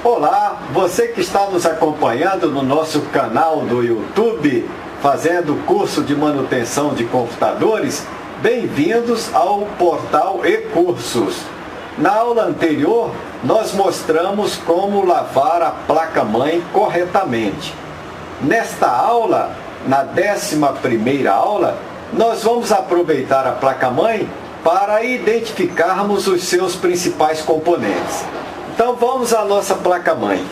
Olá, você que está nos acompanhando no nosso canal do YouTube, fazendo curso de manutenção de computadores, bem-vindos ao portal e-cursos. Na aula anterior, nós mostramos como lavar a placa-mãe corretamente. Nesta aula, na 11ª aula, nós vamos aproveitar a placa-mãe para identificarmos os seus principais componentes. Então vamos à nossa placa-mãe.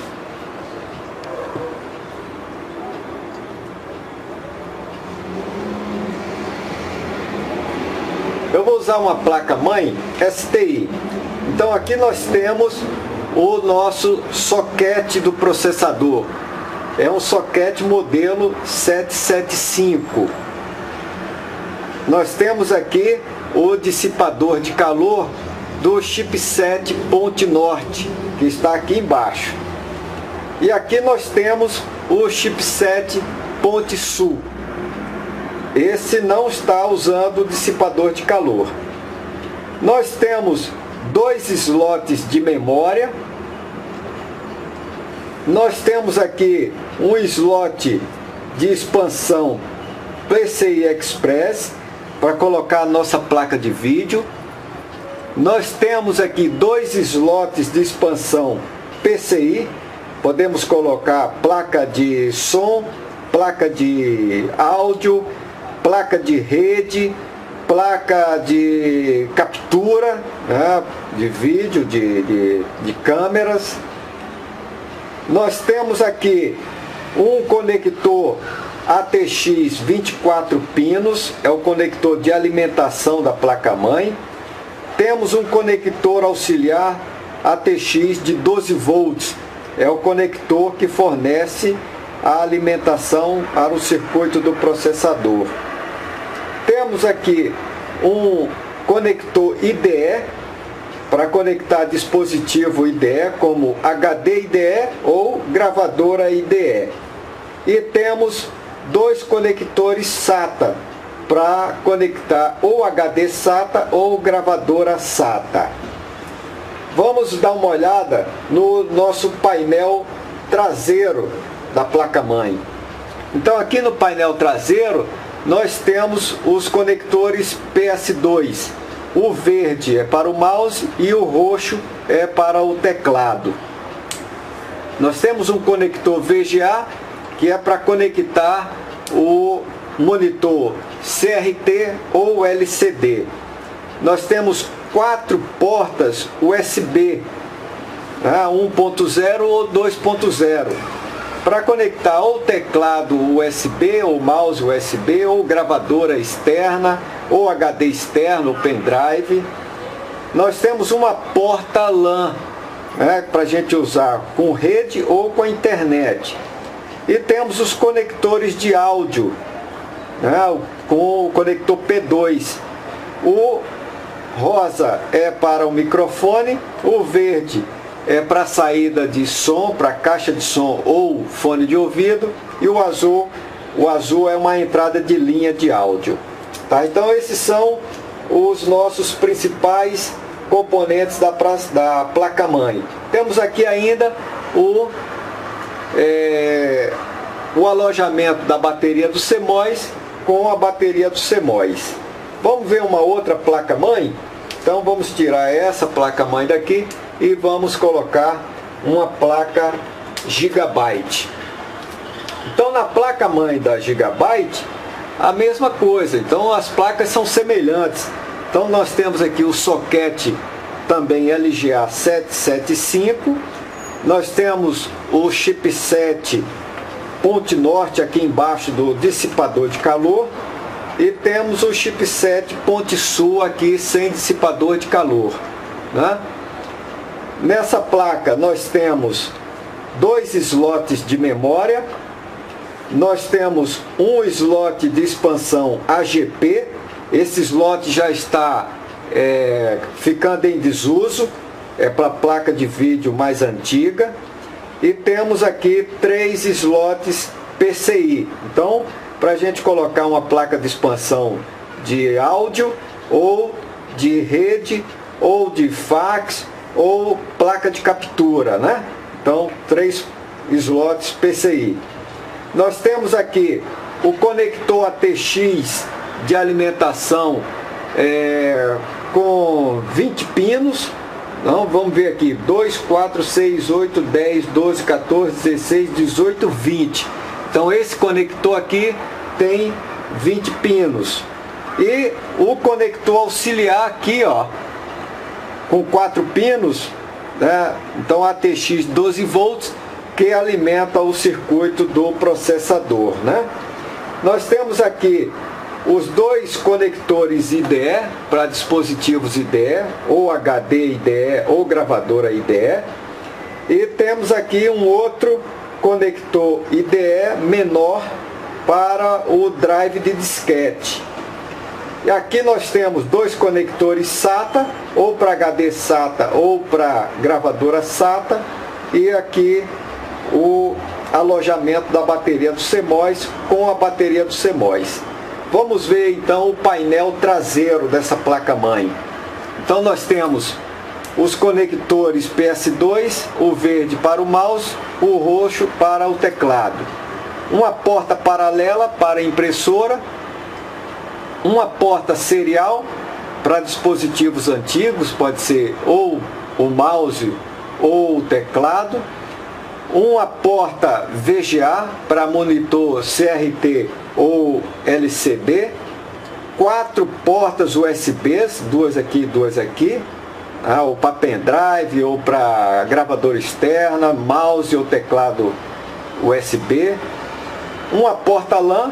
Eu vou usar uma placa-mãe STI. Então aqui nós temos o nosso soquete do processador. É um soquete modelo 775. Nós temos aqui o dissipador de calor do chipset Ponte Norte, que está aqui embaixo. E aqui nós temos o chipset Ponte Sul. Esse não está usando o dissipador de calor. Nós temos 2 slots de memória. Nós temos aqui um slot de expansão PCI Express para colocar a nossa placa de vídeo. Nós temos aqui 2 slots de expansão PCI. Podemos colocar placa de som, placa de áudio, placa de rede, placa de captura, né, de vídeo, de câmeras. Nós temos aqui um conector ATX 24 pinos, é o conector de alimentação da placa-mãe. Temos um conector auxiliar ATX de 12 volts, é o conector que fornece a alimentação para o circuito do processador. Temos aqui um conector IDE, para conectar dispositivo IDE como HD IDE ou gravadora IDE. E temos 2 conectores SATA, para conectar ou HD SATA ou gravadora SATA. Vamos dar uma olhada no nosso painel traseiro da placa-mãe. Então aqui no painel traseiro nós temos os conectores PS2. O verde é para o mouse e o roxo é para o teclado. Nós temos um conector VGA que é para conectar o monitor CRT ou LCD. Nós temos 4 portas USB, 1.0 ou 2.0, para conectar ou teclado USB, ou mouse USB, ou gravadora externa, ou HD externo, ou pendrive. Nós temos uma porta LAN, para a gente usar com rede ou com a internet. E temos os conectores de áudio, com o conector P2. O rosa é para o microfone, o verde é para a saída de som, para caixa de som ou fone de ouvido, e o azul é uma entrada de linha de áudio. Tá? Então esses são os nossos principais componentes da placa-mãe. Temos aqui ainda o alojamento da bateria do CMOS com a bateria do CMOS. Vamos ver uma outra placa-mãe? Então vamos tirar essa placa-mãe daqui e vamos colocar uma placa Gigabyte. Então na placa-mãe da Gigabyte, a mesma coisa. Então as placas são semelhantes. Então nós temos aqui o soquete também LGA 775. Nós temos o chipset Ponte Norte aqui embaixo do dissipador de calor. E temos o chipset Ponte Sul aqui sem dissipador de calor. Nessa placa nós temos 2 slots de memória. Nós temos um slot de expansão AGP. Esse slot já está ficando em desuso. É para a placa de vídeo mais antiga. E temos aqui 3 slots PCI. Então, para a gente colocar uma placa de expansão de áudio, ou de rede, ou de fax, ou placa de captura, Então, 3 slots PCI. Nós temos aqui o conector ATX de alimentação com 20 pinos. Então, vamos ver aqui, 2, 4, 6, 8, 10, 12, 14, 16, 18, 20. Então esse conector aqui tem 20 pinos. E o conector auxiliar aqui, ó, com 4 pinos, né? Então ATX 12 volts, que alimenta o circuito do processador, né? Nós temos aqui os 2 conectores IDE para dispositivos IDE, ou HD IDE, ou gravadora IDE. E temos aqui um outro conector IDE menor para o drive de disquete. E aqui nós temos 2 conectores SATA, ou para HD SATA ou para gravadora SATA. E aqui o alojamento da bateria do CMOS com a bateria do CMOS. Vamos ver então o painel traseiro dessa placa-mãe. Então nós temos os conectores PS2, o verde para o mouse, o roxo para o teclado. Uma porta paralela para a impressora, uma porta serial para dispositivos antigos, pode ser ou o mouse ou o teclado, uma porta VGA para monitor CRT ou LCD, 4 portas USBs, 2 aqui e 2 aqui, ou para pendrive ou para gravadora externa, mouse ou teclado USB, uma porta LAN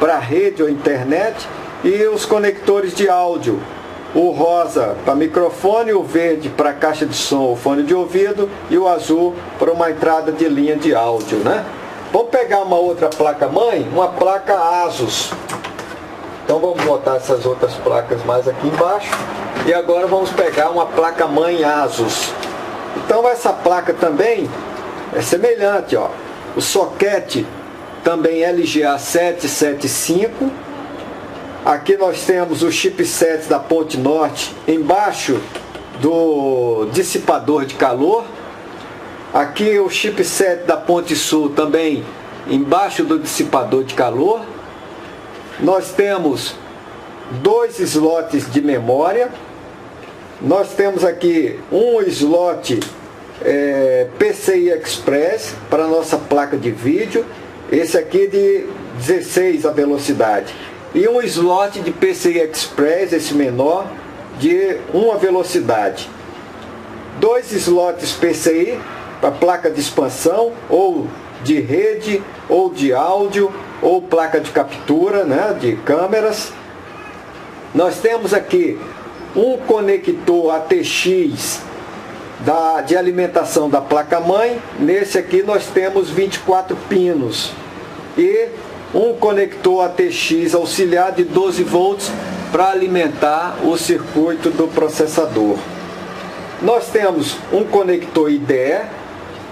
para rede ou internet e os conectores de áudio, o rosa para microfone, o verde para caixa de som ou fone de ouvido e o azul para uma entrada de linha de áudio, né? Vamos pegar uma outra placa-mãe, uma placa ASUS. Então vamos botar essas outras placas mais aqui embaixo. E agora vamos pegar uma placa-mãe ASUS. Então essa placa também é semelhante, ó. O soquete também LGA 775. Aqui nós temos o chipset da ponte norte embaixo do dissipador de calor. Aqui o chipset da ponte sul também embaixo do dissipador de calor. Nós temos 2 slots de memória. Nós temos aqui um slot PCI Express para a nossa placa de vídeo. Esse aqui de 16 a velocidade. E um slot de PCI Express, esse menor, de 1 velocidade. 2 slots PCI para placa de expansão, ou de rede, ou de áudio, ou placa de captura, né, de câmeras. Nós temos aqui um conector ATX de alimentação da placa-mãe. Nesse aqui nós temos 24 pinos. E um conector ATX auxiliar de 12 volts para alimentar o circuito do processador. Nós temos um conector IDE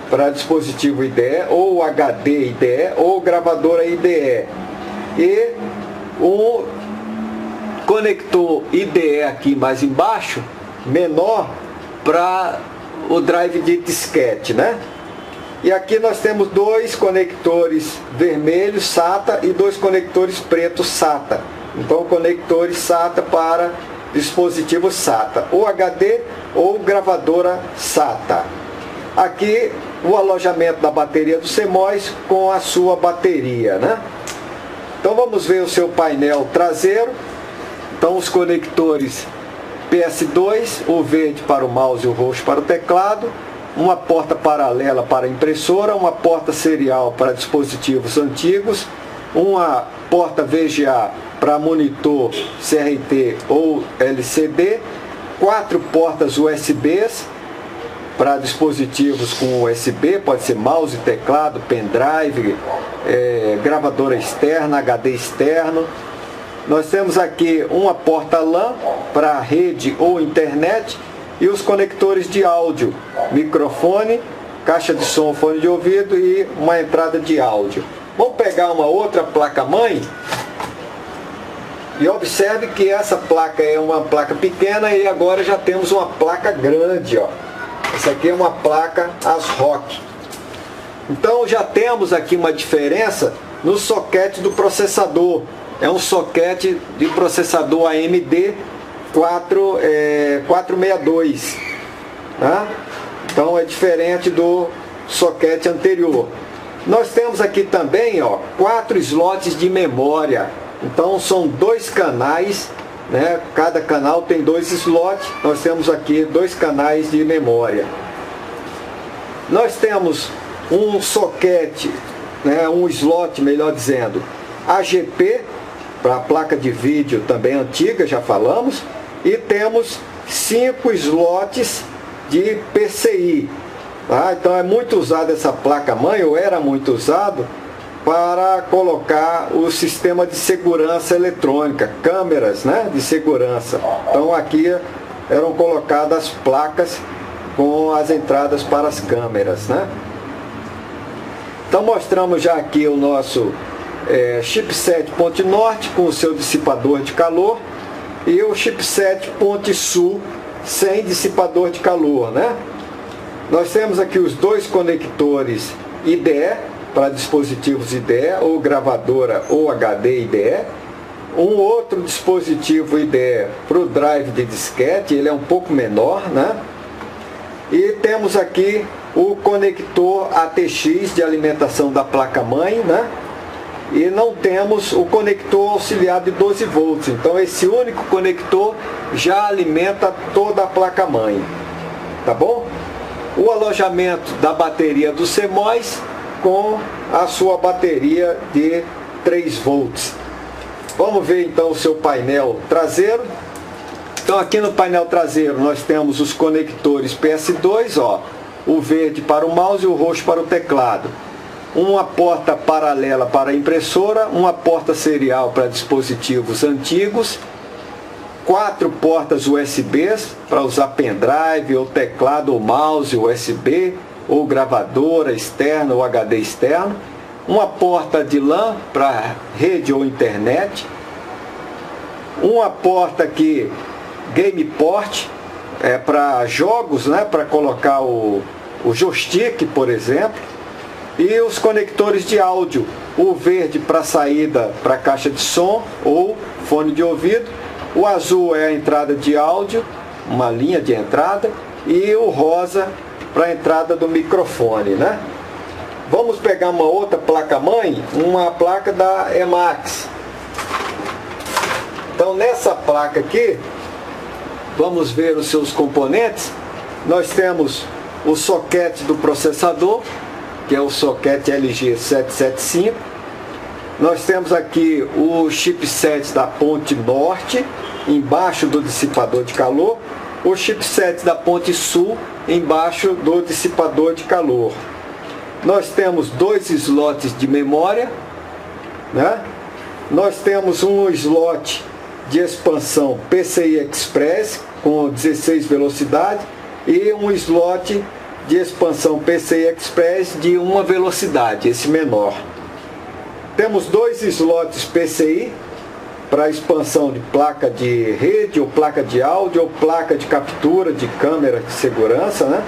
para dispositivo IDE, ou HD IDE, ou gravadora IDE. E um conector IDE aqui mais embaixo, menor, para o drive de disquete, né? E aqui nós temos 2 conectores vermelhos SATA e 2 conectores pretos SATA. Então conectores SATA para dispositivo SATA, ou HD ou gravadora SATA. Aqui o alojamento da bateria do CMOS com a sua bateria, né? Então vamos ver o seu painel traseiro. Então os conectores PS2, o verde para o mouse e o roxo para o teclado, uma porta paralela para a impressora, uma porta serial para dispositivos antigos, uma porta VGA para monitor CRT ou LCD, 4 portas USBs para dispositivos com USB, pode ser mouse, teclado, pendrive, gravadora externa, HD externo. Nós temos aqui uma porta LAN para rede ou internet e os conectores de áudio, microfone, caixa de som, fone de ouvido e uma entrada de áudio. Vamos pegar uma outra placa-mãe e observe que essa placa é uma placa pequena e agora já temos uma placa grande, ó. Essa aqui é uma placa ASRock. Então já temos aqui uma diferença no soquete do processador. É um soquete de processador AMD 462. Tá? Então é diferente do soquete anterior. Nós temos aqui também 4 slots de memória. Então são 2 canais, né? Cada canal tem 2 slots. Nós temos aqui 2 canais de memória. Nós temos um soquete, né? Um slot, melhor dizendo, AGP, para a placa de vídeo também antiga, já falamos. E temos 5 slots de PCI. Tá? Então é muito usado essa placa-mãe, ou era muito usado, para colocar o sistema de segurança eletrônica, câmeras, né, de segurança. Então aqui eram colocadas placas com as entradas para as câmeras, né? Então mostramos já aqui o nosso chipset ponte norte com o seu dissipador de calor e o chipset ponte sul sem dissipador de calor, né? Nós temos aqui os 2 conectores IDE para dispositivos IDE, ou gravadora ou HD IDE. Um outro dispositivo IDE para o drive de disquete, ele é um pouco menor, né? E temos aqui o conector ATX de alimentação da placa-mãe, né? E não temos o conector auxiliar de 12 volts. Então esse único conector já alimenta toda a placa-mãe. Tá bom? O alojamento da bateria do CMOS com a sua bateria de 3 volts. Vamos ver então o seu painel traseiro. Então aqui no painel traseiro nós temos os conectores PS2, o verde para o mouse e o roxo para o teclado. Uma porta paralela para a impressora, uma porta serial para dispositivos antigos, 4 portas USBs para usar pendrive, ou teclado ou mouse USB, ou gravadora externa ou HD externo, uma porta de LAN para rede ou internet, uma porta aqui Game Port, para jogos, né, para colocar o joystick, por exemplo, e os conectores de áudio, o verde para saída para caixa de som ou fone de ouvido, o azul é a entrada de áudio, uma linha de entrada, e o rosa para a entrada do microfone, né? Vamos pegar uma outra placa-mãe, uma placa da Emax. Então nessa placa aqui, vamos ver os seus componentes. Nós temos o soquete do processador, que é o soquete LG775. Nós temos aqui o chipset da ponte norte, embaixo do dissipador de calor. O chipset da ponte sul, embaixo do dissipador de calor. Nós temos 2 slots de memória, né? Nós temos um slot de expansão PCI Express com 16 velocidades e um slot de expansão PCI Express de 1 velocidade, esse menor. Temos 2 slots PCI para expansão de placa de rede, ou placa de áudio, ou placa de captura de câmera de segurança, né?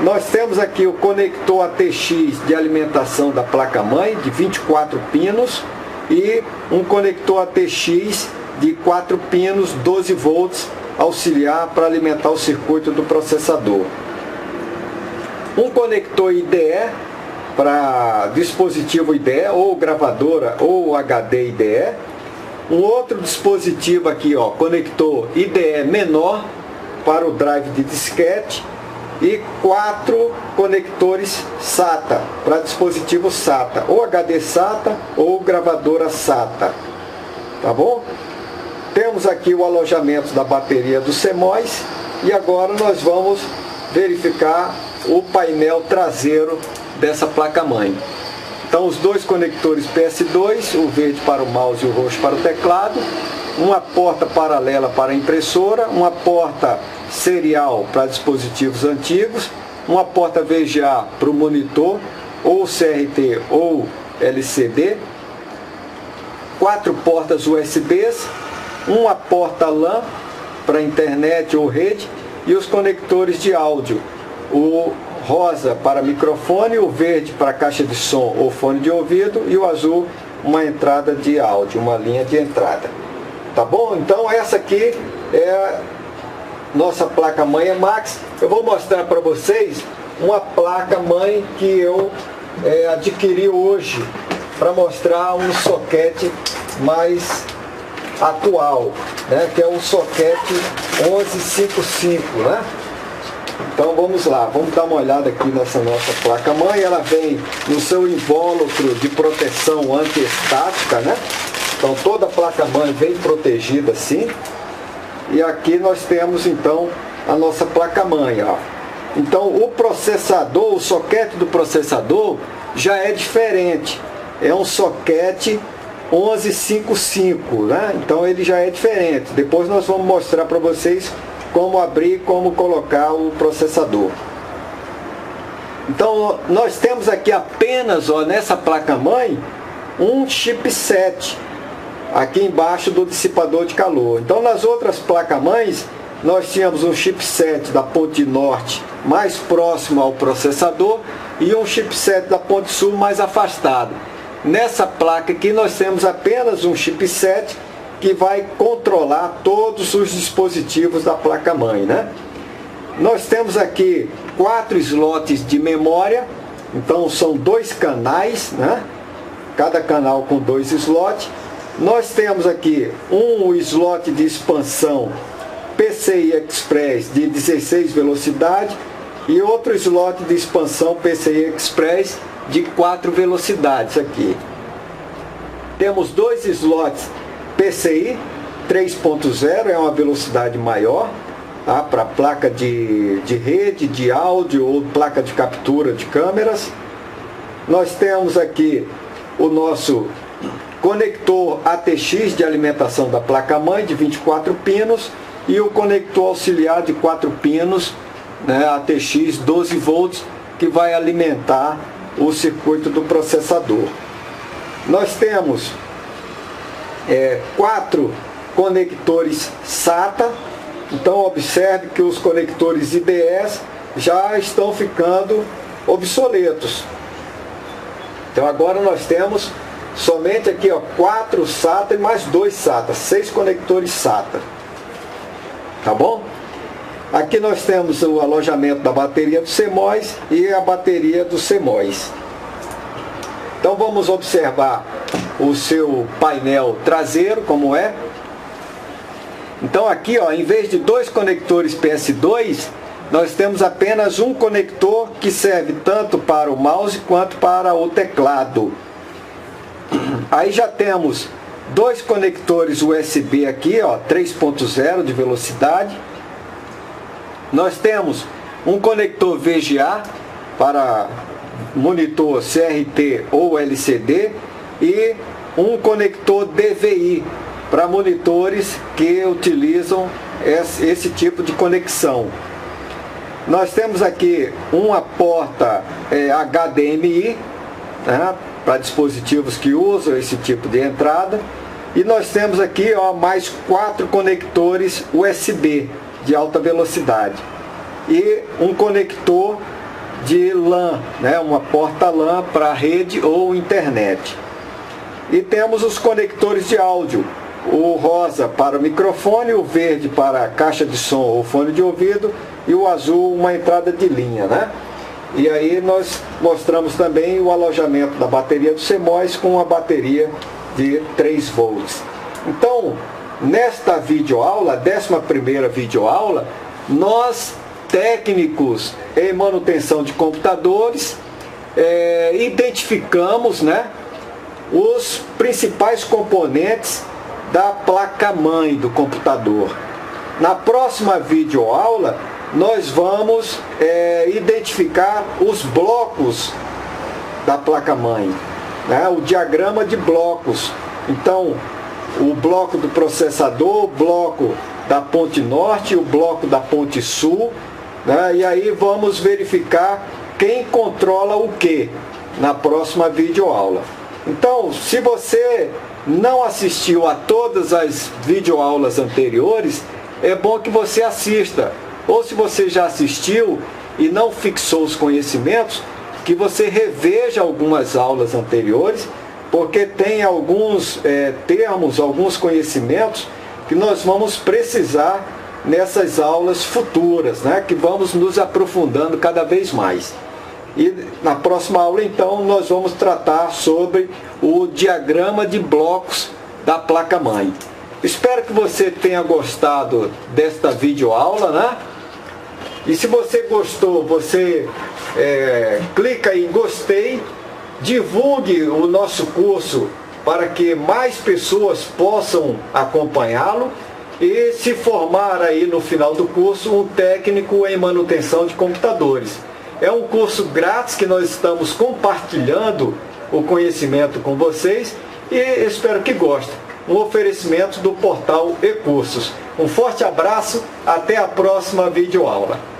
Nós temos aqui o conector ATX de alimentação da placa-mãe de 24 pinos e um conector ATX de 4 pinos, 12 volts, auxiliar para alimentar o circuito do processador. Um conector IDE para dispositivo IDE, ou gravadora ou HD IDE. Um outro dispositivo aqui, conector IDE menor para o drive de disquete. E 4 conectores SATA para dispositivo SATA, ou HD SATA ou gravadora SATA. Tá bom? Temos aqui o alojamento da bateria do CMOS e agora nós vamos verificar o painel traseiro dessa placa-mãe. Então os 2 conectores PS2, o verde para o mouse e o roxo para o teclado, uma porta paralela para a impressora, uma porta serial para dispositivos antigos, uma porta VGA para o monitor, ou CRT ou LCD, 4 portas USBs, uma porta LAN para internet ou rede e os conectores de áudio, o rosa para microfone, o verde para caixa de som ou fone de ouvido e o azul uma entrada de áudio, uma linha de entrada. Tá bom? Então essa aqui é a nossa placa-mãe Emax. Eu vou mostrar para vocês uma placa-mãe que eu adquiri hoje para mostrar um soquete mais atual, né? Que é o soquete 1155, né? Então vamos lá, vamos dar uma olhada aqui nessa nossa placa-mãe. Ela vem no seu invólucro de proteção antiestática, né? Então toda a placa-mãe vem protegida assim. E aqui nós temos então a nossa placa-mãe, ó. Então o processador, o soquete do processador já é diferente. É um soquete 1155, né? Então ele já é diferente. Depois nós vamos mostrar para vocês como abrir, como colocar o processador. Então nós temos aqui apenas, ó, nessa placa-mãe, um chipset aqui embaixo do dissipador de calor. Então nas outras placas-mães nós tínhamos um chipset da ponte norte mais próximo ao processador e um chipset da ponte sul mais afastado. Nessa placa aqui nós temos apenas um chipset que vai controlar todos os dispositivos da placa-mãe, né? Nós temos aqui 4 slots de memória, então são 2 canais, né? Cada canal com 2 slots. Nós temos aqui um slot de expansão PCI Express de 16 velocidades e outro slot de expansão PCI Express de 4 velocidades aqui. Temos 2 slots PCI 3.0, é uma velocidade maior, tá? Para placa de rede, de áudio ou placa de captura de câmeras. Nós temos aqui o nosso conector ATX de alimentação da placa-mãe de 24 pinos e o conector auxiliar de 4 pinos, né, ATX 12 volts, que vai alimentar o circuito do processador. Nós temos 4 conectores SATA. Então observe que os conectores IDS já estão ficando obsoletos. Então agora nós temos somente aqui, ó, 4 SATA e mais 2 SATA, 6 conectores SATA. Tá bom? Aqui nós temos o alojamento da bateria do CMOS e a bateria do CMOS. Então vamos observar o seu painel traseiro, como é. Então aqui, ó, em vez de 2 conectores PS2, nós temos apenas um conector que serve tanto para o mouse quanto para o teclado. Aí já temos 2 conectores USB aqui, ó, 3.0 de velocidade. Nós temos um conector VGA para monitor CRT ou LCD e um conector DVI para monitores que utilizam esse tipo de conexão. Nós temos aqui uma porta HDMI, né, para dispositivos que usam esse tipo de entrada. E nós temos aqui, ó, mais 4 conectores USB de alta velocidade. E um conector de LAN, né, uma porta LAN para rede ou internet. E temos os conectores de áudio. O rosa para o microfone, o verde para a caixa de som ou fone de ouvido e o azul uma entrada de linha, né? E aí nós mostramos também o alojamento da bateria do CMOS com a bateria de 3 volts. Então, nesta videoaula, 11ª videoaula, nós, técnicos em manutenção de computadores, identificamos, né, os principais componentes da placa-mãe do computador. Na próxima videoaula, nós vamos identificar os blocos da placa-mãe, né? O diagrama de blocos. Então, o bloco do processador, o bloco da ponte norte, o bloco da ponte sul, né? E aí vamos verificar quem controla o que na próxima videoaula. Então, se você não assistiu a todas as videoaulas anteriores, é bom que você assista. Ou se você já assistiu, e não fixou os conhecimentos, que você reveja algumas aulas anteriores, porque tem alguns termos, alguns conhecimentos que nós vamos precisar nessas aulas futuras, né? Que vamos nos aprofundando cada vez mais. E na próxima aula, então, nós vamos tratar sobre o diagrama de blocos da placa-mãe. Espero que você tenha gostado desta videoaula, né? E se você gostou, você clica em gostei, divulgue o nosso curso para que mais pessoas possam acompanhá-lo e se formar aí no final do curso um técnico em manutenção de computadores. É um curso grátis que nós estamos compartilhando o conhecimento com vocês e espero que gostem. Um oferecimento do portal e-Cursos. Um forte abraço, até a próxima videoaula.